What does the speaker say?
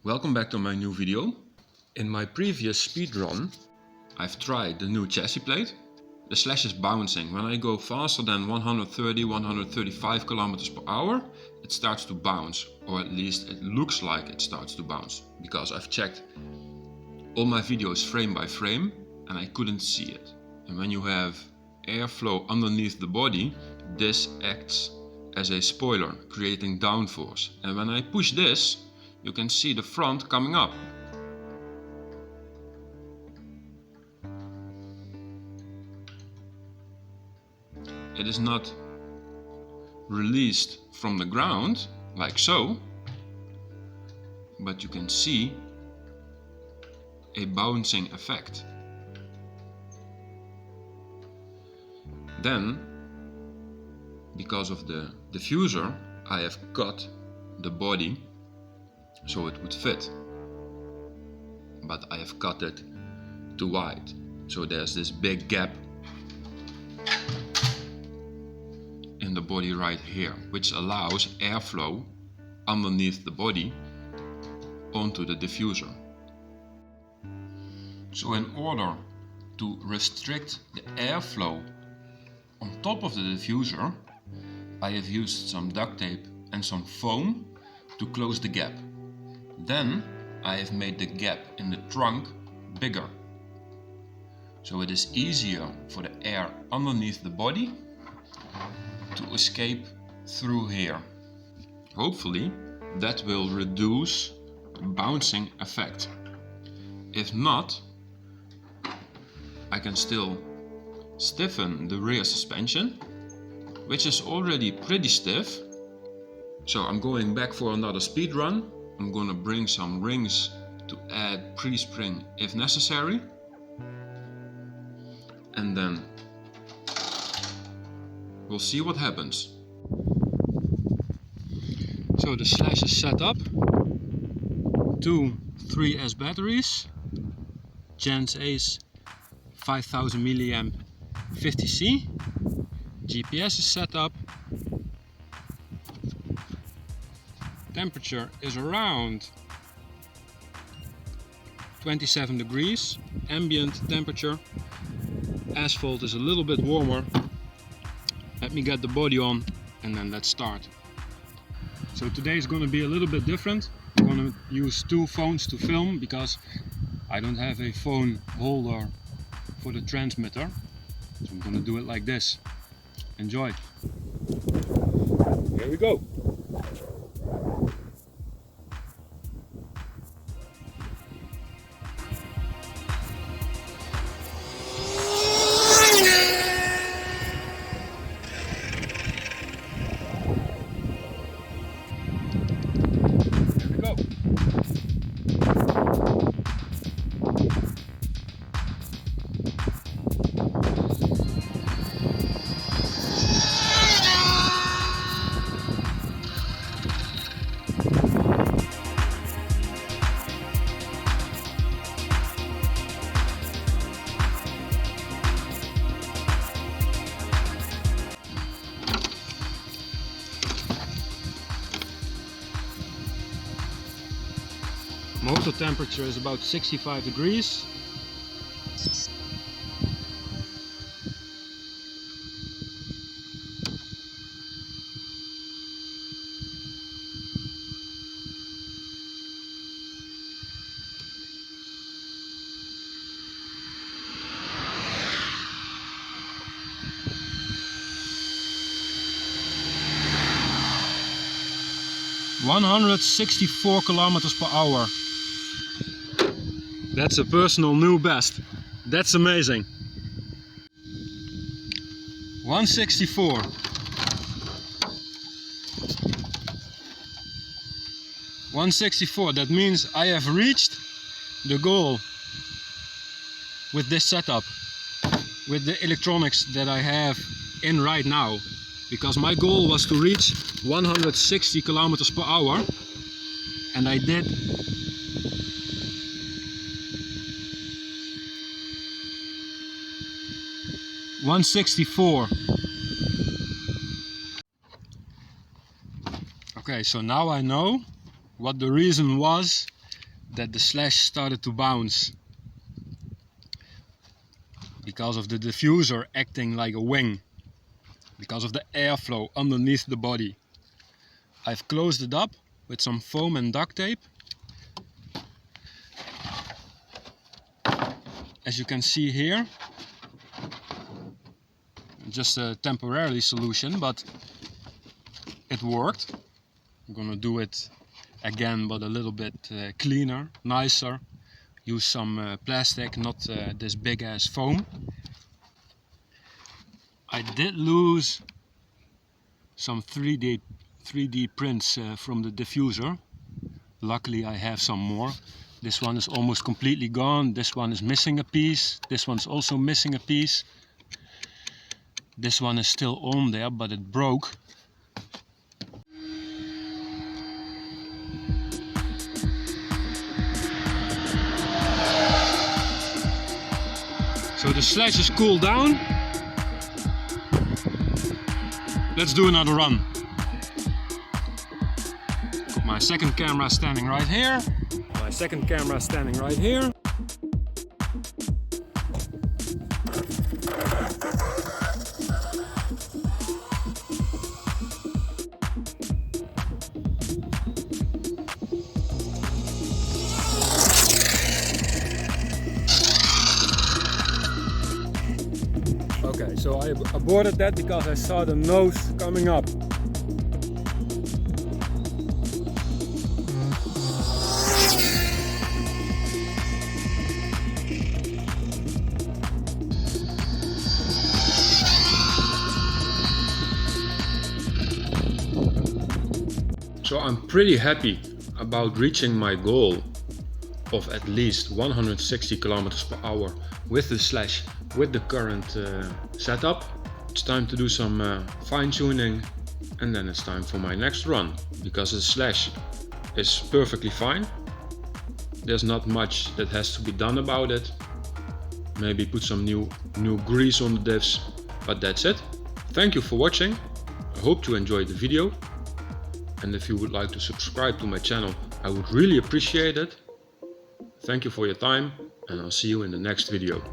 Welcome back to my new video. In my previous speed run, I've tried the new chassis plate. The slash is bouncing. When I go faster than 130-135 kilometers per hour, it starts to bounce, or at least it looks like it starts to bounce, because I've checked all my videos frame by frame and I couldn't see it. And when you have airflow underneath the body, this acts as a spoiler, creating downforce. And when I push this, you can see the front coming up. It is not released from the ground like so, but you can see a bouncing effect. Then, because of the diffuser, I have cut the body so it would fit, but I have cut it too wide, so there's this big gap in the body right here, which allows airflow underneath the body onto the diffuser. So in order to restrict the airflow on top of the diffuser, I have used some duct tape and some foam to close the gap. Then I have made the gap in the trunk bigger, so it is easier for the air underneath the body to escape through here. Hopefully that will reduce the bouncing effect. If not, I can still stiffen the rear suspension, which is already pretty stiff. So I'm going back for another speed run. I'm gonna bring some rings to add pre-spring if necessary, and then we'll see what happens. So the slash is set up. 2 3S batteries, Gens Ace 5000 milliamp 50C. GPS is set up. Temperature is around 27 degrees, ambient temperature. Asphalt is a little bit warmer. Let me get the body on and then let's start. So today is going to be a little bit different. I'm going to use 2 phones to film because I don't have a phone holder for the transmitter. So I'm going to do it like this. Enjoy. Here we go. Motor temperature is about 65 degrees. (164 kilometers per hour). That's a personal new best. That's amazing. 164. 164. That means I have reached the goal with this setup, with the electronics that I have in right now. Because my goal was to reach 160 kilometers per hour, and I did 164. Okay, so now I know what the reason was that the slash started to bounce because of the diffuser acting like a wing, because of the airflow underneath the body. I've closed it up with some foam and duct tape. As you can see here, just a temporary solution, but it worked. I'm gonna do it again, but a little bit cleaner, nicer. Use some plastic, not this big ass foam. I did lose some 3D prints from the diffuser. Luckily I have some more. This one is almost completely gone. This one is missing a piece. This one's also missing a piece. This one is still on there, but it broke. So the slash is cooled down. Let's do another run. Got my second camera standing right here. My second camera standing right here. Okay, so I aborted that because I saw the nose coming up. So I'm pretty happy about reaching my goal of at least 160 kilometers per hour with the slash, with the current setup. It's time to do some fine-tuning, and then it's time for my next run, because the slash is perfectly fine. There's not much that has to be done about it. Maybe put some new grease on the diffs, but that's it. Thank you for watching. I hope you enjoyed the video, and if you would like to subscribe to my channel, I would really appreciate it. Thank you for your time, and I'll see you in the next video.